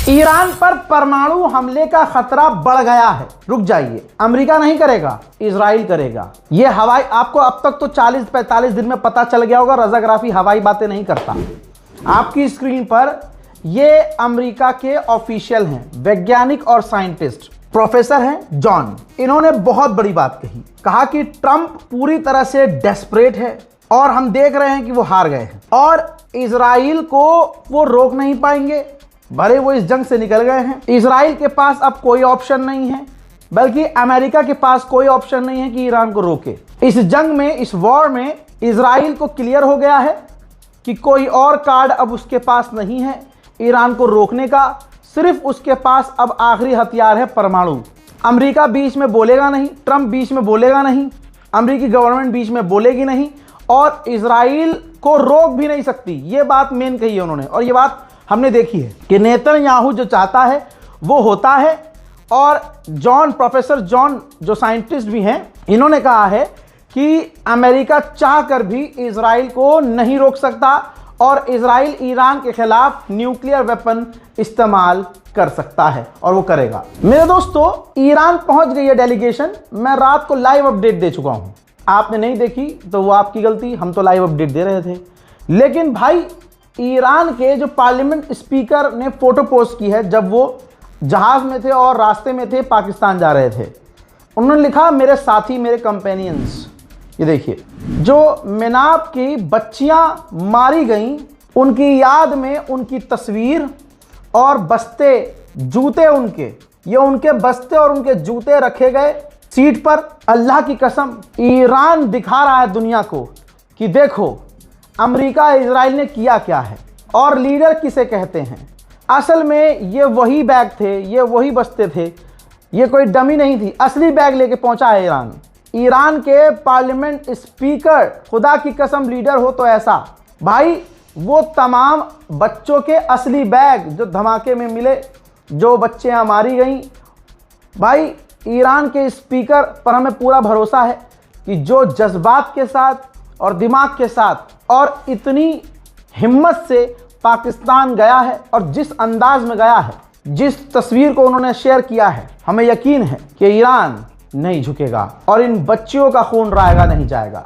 Iran पर परमाणु हमले का खतरा बढ़ गया है। रुक जाइए, अमेरिका नहीं करेगा, इजराइल करेगा। ये हवाई, आपको अब तक तो 40-45 दिन में पता चल गया होगा, रजाग्राफी हवाई बातें नहीं करता। आपकी स्क्रीन पर ये अमेरिका के ऑफिशियल हैं, वैज्ञानिक और साइंटिस्ट, प्रोफेसर हैं जॉन। इन्होंने बहुत बड़ी बात कही, कहा कि ट्रंप पूरी तरह से डेस्परेट है और हम देख रहे हैं कि वो हार गए हैं और इजराइल को वो रोक नहीं पाएंगे, भले वो इस जंग से निकल गए हैं। इजराइल के पास अब कोई ऑप्शन नहीं है, बल्कि अमेरिका के पास कोई ऑप्शन नहीं है कि ईरान को रोके। इस जंग में, इस वॉर में इजराइल को क्लियर हो गया है कि कोई और कार्ड अब उसके पास नहीं है ईरान को रोकने का। सिर्फ उसके पास अब आखिरी हथियार है परमाणु। अमेरिका बीच में बोलेगा नहीं, ट्रंप बीच में बोलेगा नहीं, अमेरिकी गवर्नमेंट बीच में बोलेगी नहीं और इजराइल को रोक भी नहीं सकती। ये बात मेन कही है उन्होंने और ये बात हमने देखी है कि नेतन्याहू जो चाहता है वो होता है। और जॉन, प्रोफेसर जॉन जो साइंटिस्ट भी हैं, इन्होंने कहा है कि अमेरिका चाहकर भी इजराइल को नहीं रोक सकता और इजराइल ईरान के खिलाफ न्यूक्लियर वेपन इस्तेमाल कर सकता है और वो करेगा। मेरे दोस्तों, ईरान पहुंच गई है डेलीगेशन। मैं रात को लाइव अपडेट दे चुका हूं, आपने नहीं देखी तो वो आपकी गलती, हम तो लाइव अपडेट दे रहे थे। लेकिन भाई, ईरान के जो पार्लियामेंट स्पीकर ने फोटो पोस्ट की है जब वो जहाज में थे और रास्ते में थे, पाकिस्तान जा रहे थे। उन्होंने लिखा, मेरे साथी, मेरे कंपेनियंस। ये देखिए, जो मेनाब की बच्चियां मारी गईं, उनकी याद में उनकी तस्वीर और बस्ते, जूते उनके, ये उनके बस्ते और उनके जूते रखे गए सीट पर। अल्लाह की कसम, ईरान दिखा रहा है दुनिया को कि देखो अमेरिका, इजराइल ने किया क्या है और लीडर किसे कहते हैं। असल में ये वही बैग थे, ये वही बस्ते थे, ये कोई डमी नहीं थी, असली बैग लेके पहुंचा है ईरान। ईरान के पार्लियामेंट स्पीकर, खुदा की कसम लीडर हो तो ऐसा। भाई, वो तमाम बच्चों के असली बैग जो धमाके में मिले, जो बच्चियां मारी गईं, भाई ईरान के स्पीकर पर हमें पूरा भरोसा है कि जो जज्बात के साथ और दिमाग के साथ और इतनी हिम्मत से पाकिस्तान गया है और जिस अंदाज में गया है, जिस तस्वीर को उन्होंने शेयर किया है, हमें यकीन है कि ईरान नहीं झुकेगा और इन बच्चियों का खून रायगा नहीं जाएगा।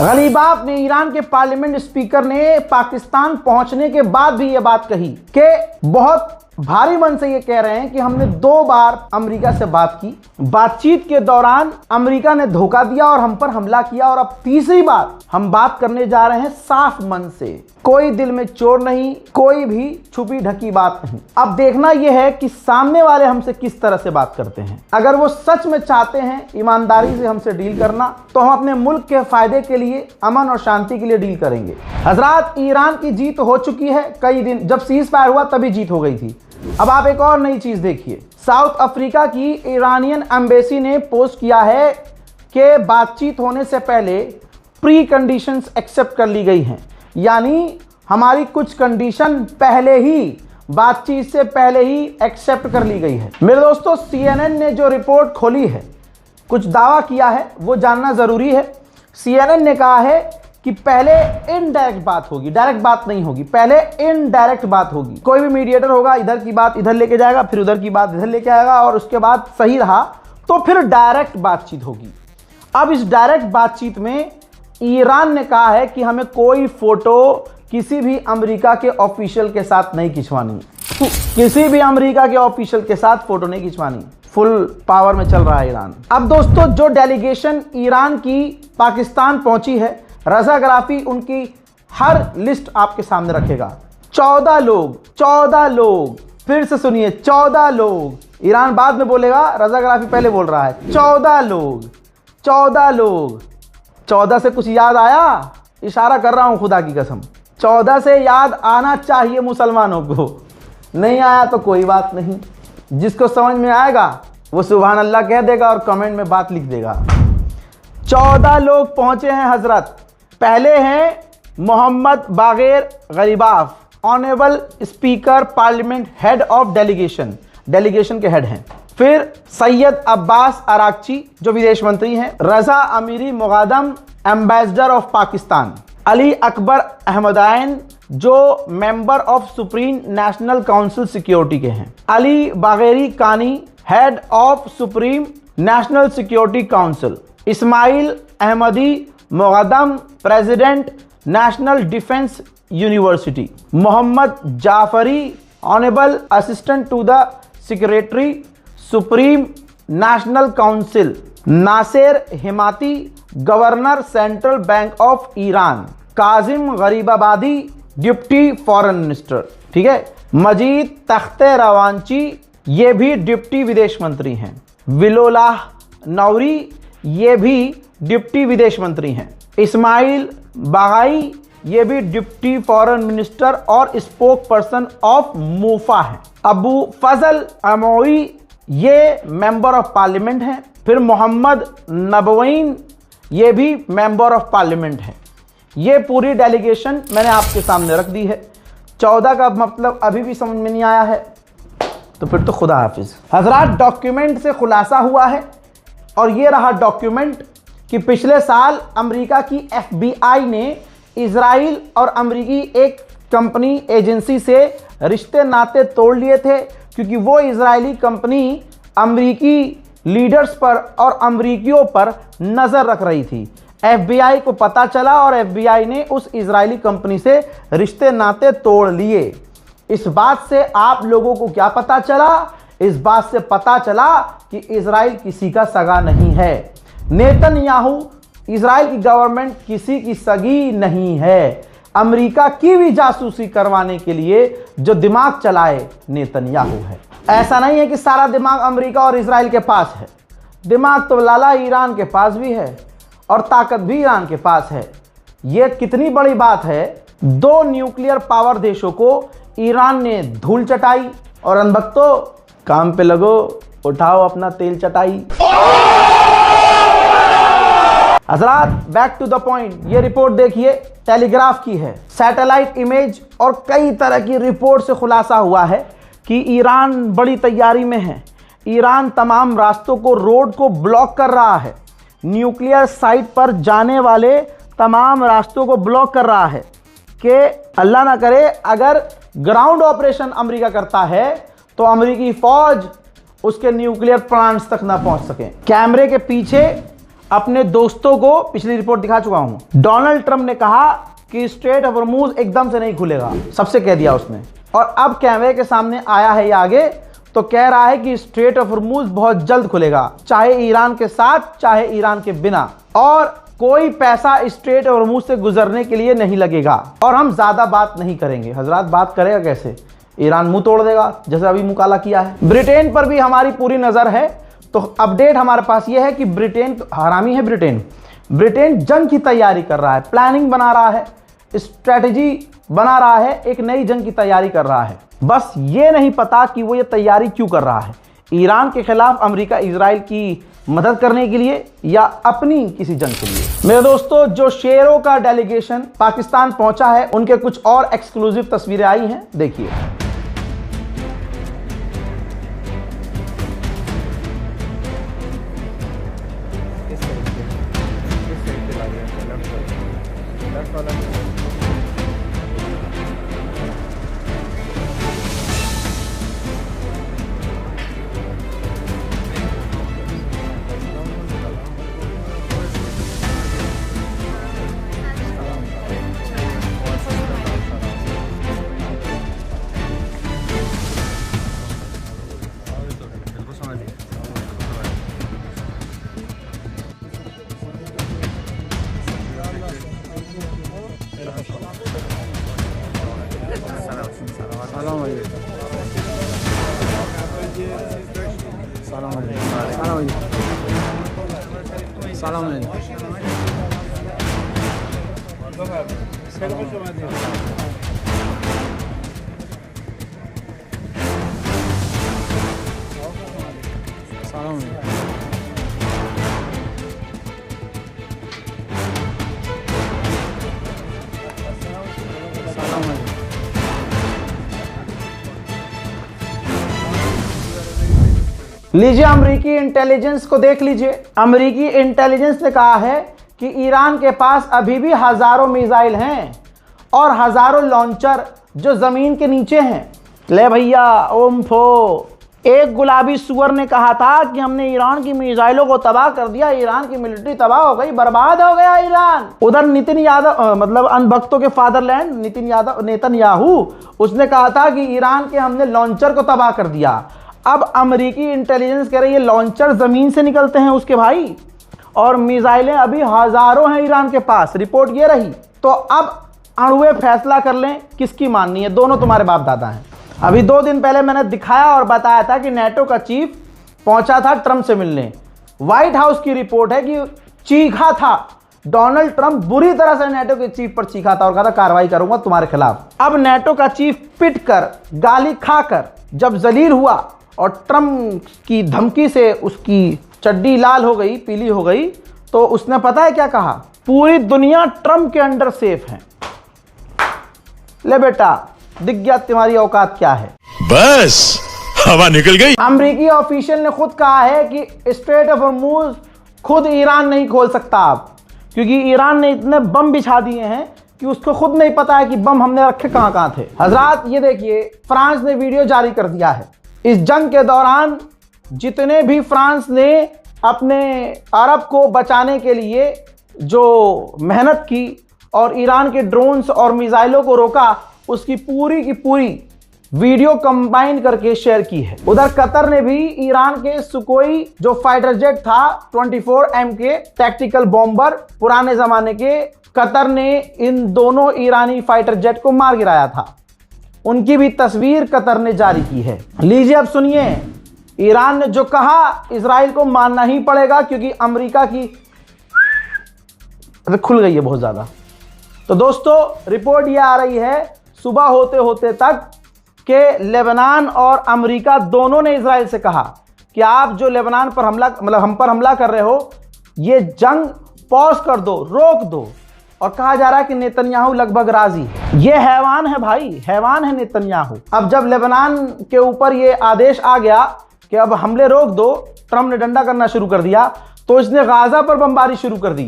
गलीबाफ ने, ईरान के पार्लियामेंट स्पीकर ने पाकिस्तान पहुंचने के बाद भी यह बात कही कि बहुत भारी मन से ये कह रहे हैं कि हमने 2 बार अमेरिका से बात की, बातचीत के दौरान अमेरिका ने धोखा दिया और हम पर हमला किया और अब तीसरी बार हम बात करने जा रहे हैं साफ मन से, कोई दिल में चोर नहीं, कोई भी छुपी ढकी बात नहीं। अब देखना यह है कि सामने वाले हमसे किस तरह से बात करते हैं। अगर वो सच में चाहते हैं ईमानदारी से हमसे डील करना, तो हम अपने मुल्क के फायदे के लिए, अमन और शांति के लिए डील करेंगे। हजरात, ईरान की जीत हो चुकी है कई दिन, जब सीज फायर हुआ तभी जीत हो गई थी। अब आप एक और नई चीज देखिए, साउथ अफ्रीका की ईरानियन एम्बेसी ने पोस्ट किया है कि बातचीत होने से पहले प्री कंडीशंस एक्सेप्ट कर ली गई हैं, यानी हमारी कुछ कंडीशन पहले ही, बातचीत से पहले ही एक्सेप्ट कर ली गई है। मेरे दोस्तों, CNN ने जो रिपोर्ट खोली है, कुछ दावा किया है, वो जानना जरूरी है। CNN ने कहा है कि पहले इनडायरेक्ट बात होगी, डायरेक्ट बात नहीं होगी, पहले इनडायरेक्ट बात होगी। कोई भी मीडिएटर होगा, इधर की बात इधर लेके जाएगा, फिर उधर की बात इधर लेके आएगा और उसके बाद सही रहा तो फिर डायरेक्ट बातचीत होगी। अब इस डायरेक्ट बातचीत में ईरान ने कहा है कि हमें कोई फोटो किसी भी अमेरिका के ऑफिशियल के साथ नहीं खिंचवानी, किसी भी अमेरिका के ऑफिशियल के साथ फोटो नहीं खिंचवानी। फुल पावर में चल रहा है ईरान। अब दोस्तों, जो डेलीगेशन ईरान की पाकिस्तान पहुंची है, रजाग्राफी उनकी हर लिस्ट आपके सामने रखेगा। 14 लोग, फिर से सुनिए, 14 लोग। ईरान बाद में बोलेगा, रजाग्राफी पहले बोल रहा है। 14 लोग। 14 से कुछ याद आया? इशारा कर रहा हूं खुदा की कसम। 14 से याद आना चाहिए मुसलमानों को, नहीं आया तो कोई बात नहीं, जिसको समझ में आएगा वो सुभान अल्लाह कह देगा और कमेंट में बात लिख देगा। 14 लोग पहुंचे हैं हजरत। पहले हैं Mohammad Bagher Ghalibaf, honourable speaker parliament, head of delegation, delegation के हेड हैं। फिर सैयद अब्बास अराकची जो विदेश मंत्री हैं। Reza Amiri Moghadam, ambassador of Pakistan. Ali Akbar Ahmadian जो member of supreme national council security के हैं। Ali Bagheri Kani, head of supreme national security council. Ismail Ahmadi Moghadam, president national defence university. Mohammad Jafari, honourable assistant to the secretary supreme national council. Nasser Hemmati, governor central bank of Iran. Kazem Gharibabadi, deputy foreign minister, ठीक है। मजीद तख्ते रवांची, ये भी deputy विदेश मंत्री हैं। विलोलाह नौरी, ये भी डिप्टी विदेश मंत्री हैं। इस्माइल बागाई, ये भी डिप्टी फॉरेन मिनिस्टर और स्पोक पर्सन ऑफ मूफा है। अबू फजल अमोई, ये मेंबर ऑफ पार्लियामेंट हैं। फिर मोहम्मद नबवीन, ये भी मेंबर ऑफ पार्लियामेंट है। ये पूरी डेलीगेशन मैंने आपके सामने रख दी है। 14 का मतलब अभी भी समझ में नहीं आया है तो फिर तो खुदा हाफिज। हजरात, डॉक्यूमेंट से खुलासा हुआ है और ये रहा डॉक्यूमेंट कि पिछले साल अमेरिका की FBI ने इजराइल और अमेरिकी एक कंपनी एजेंसी से रिश्ते नाते तोड़ लिए थे, क्योंकि वो इजरायली कंपनी अमेरिकी लीडर्स पर और अमेरिकियों पर नज़र रख रही थी। FBI को पता चला और FBI ने उस इजरायली कंपनी से रिश्ते नाते तोड़ लिए। इस बात से आप लोगों को क्या पता चला? इस बात से पता चला कि इजराइल किसी का सगा नहीं है। नेतन्याहू, इजराइल की गवर्नमेंट किसी की सगी नहीं है। अमेरिका की भी जासूसी करवाने के लिए जो दिमाग चलाए नेतन्याहू है। ऐसा नहीं है कि सारा दिमाग अमेरिका और इजराइल के पास है, दिमाग तो लाला ईरान के पास भी है और ताकत भी ईरान के पास है। यह कितनी बड़ी बात है, 2 न्यूक्लियर पावर देशों को ईरान ने धूल चटाई और अनभक्तों काम पे लगो, उठाओ अपना तेल चटाई। हजरात, बैक टू द पॉइंट, ये रिपोर्ट देखिए, टेलीग्राफ की है। सैटेलाइट इमेज और कई तरह की रिपोर्ट से खुलासा हुआ है कि ईरान बड़ी तैयारी में है। ईरान तमाम रास्तों को, रोड को ब्लॉक कर रहा है। न्यूक्लियर साइट पर जाने वाले तमाम रास्तों को ब्लॉक कर रहा है कि अल्लाह ना करे अगर ग्राउंड ऑपरेशन अमेरिका करता है तो अमेरिकी फौज उसके न्यूक्लियर प्लांट्स तक ना पहुंच सके। कैमरे के पीछे अपने दोस्तों को पिछली रिपोर्ट दिखा चुका हूं। डोनाल्ड ट्रंप ने कहा कि स्ट्रेट ऑफ हॉर्मुज एकदम से नहीं खुलेगा, सबसे कह दिया उसने, और अब कैमरे के सामने आया है ये आगे तो कह रहा है कि स्ट्रेट ऑफ हॉर्मुज बहुत जल्द खुलेगा, चाहे ईरान के साथ चाहे ईरान के बिना, और कोई पैसा स्ट्रेट ऑफ हॉर्मुज से गुजरने के लिए नहीं लगेगा। और हम ज्यादा बात नहीं करेंगे। हजरात, बात करेगा कैसे? ईरान मुंह तोड़ देगा जैसे अभी मुकाला किया है। ब्रिटेन पर भी हमारी पूरी नजर है। तो अपडेट हमारे पास यह है कि ब्रिटेन हरामी है। ब्रिटेन जंग की तैयारी कर रहा है, प्लानिंग बना रहा है, स्ट्रेटेजी बना रहा है, एक नई जंग की तैयारी कर रहा है। बस ये नहीं पता कि वो ये तैयारी क्यों कर रहा है, ईरान के खिलाफ अमेरिका इजराइल की मदद करने के लिए या अपनी किसी जंग के लिए। मेरे दोस्तों, जो शेरों का डेलीगेशन पाकिस्तान पहुंचा है उनके कुछ और एक्सक्लूसिव तस्वीरें आई हैं, देखिए। लीजिए, अमेरिकी इंटेलिजेंस को देख लीजिए। अमेरिकी इंटेलिजेंस ने कहा है कि ईरान के पास अभी भी हजारों मिसाइल हैं और हजारों लॉन्चर जो जमीन के नीचे हैं। ले भैया ओम फो, एक गुलाबी सुअर ने कहा था कि हमने ईरान की मिसाइलों को तबाह कर दिया, ईरान की मिलिट्री तबाह हो गई, बर्बाद हो गया ईरान। उधर नितिन यादव मतलब अनभक्तों के फादरलैंड नेतन्याहू, उसने कहा था कि ईरान के हमने लॉन्चर को तबाह कर दिया। अब अमेरिकी इंटेलिजेंस कह रही है लॉन्चर जमीन से निकलते हैं उसके भाई, और मिसाइलें अभी हजारों हैं ईरान के पास। रिपोर्ट ये रही। तो अब अणुए फैसला कर लें किसकी माननी है, दोनों तुम्हारे बाप दादा हैं। अभी 2 दिन पहले मैंने दिखाया और बताया था कि नेटो का चीफ पहुंचा था ट्रंप से मिलने। व्हाइट हाउस की रिपोर्ट है कि चीखा था डोनाल्ड ट्रंप, बुरी तरह से नेटो के चीफ पर चीखा था और कहा था कार्रवाई करूंगा तुम्हारे खिलाफ। अब नेटो का चीफ पिट कर, गाली खाकर जब जलील हुआ और ट्रंप की धमकी से उसकी चड्डी लाल हो गई, पीली हो गई, तो उसने पता है क्या कहा, पूरी दुनिया ट्रंप के अंडर सेफ है। ले बेटा, दिख गया तुम्हारी औकात क्या है। बस हवा निकल गई। अमेरिकी ऑफिशियल ने खुद कहा है कि स्ट्रेट ऑफ हॉर्मुज खुद ईरान नहीं खोल सकता अब, क्योंकि ईरान ने इतने बम बिछा दिए हैं कि उसको खुद नहीं पता है कि बम हमने रखे कहां कहां थे। हजरात ये देखिए, फ्रांस ने वीडियो जारी कर दिया है। इस जंग के दौरान जितने भी फ्रांस ने अपने अरब को बचाने के लिए जो मेहनत की और ईरान के ड्रोन्स और मिसाइलों को रोका, उसकी पूरी की पूरी वीडियो कंबाइन करके शेयर की है। उधर कतर ने भी ईरान के सुकोई जो फाइटर जेट था 24M के टैक्टिकल बॉम्बर पुराने जमाने के, कतर ने इन दोनों ईरानी फाइटर जेट को मार गिराया था। उनकी भी तस्वीर कतर ने जारी की है। लीजिए अब सुनिए, ईरान ने जो कहा इजराइल को मानना ही पड़ेगा, क्योंकि अमेरिका की खुल गई है बहुत ज्यादा। तो दोस्तों रिपोर्ट ये आ रही है सुबह होते होते तक कि लेबनान और अमेरिका दोनों ने इजराइल से कहा कि आप जो लेबनान पर हमला मतलब हम पर हमला कर रहे हो, ये जंग पॉज कर दो, रोक दो। और कहा जा रहा है कि नेतन्याहू लगभग राजी है। ये हैवान है भाई, हैवान है नेतन्याहू। अब जब लेबनान के ऊपर ये आदेश आ गया कि अब हमले रोक दो, ट्रंप ने डंडा करना शुरू कर दिया, तो इसने गाजा पर बमबारी शुरू कर दी।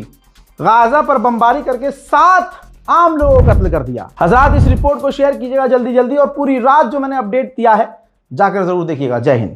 गाजा पर बमबारी करके 7 आम लोगों को कत्ल कर दिया। हजरात इस रिपोर्ट को शेयर कीजिएगा जल्दी जल्दी, और पूरी रात जो मैंने अपडेट दिया है जाकर जरूर देखिएगा। जय हिंद।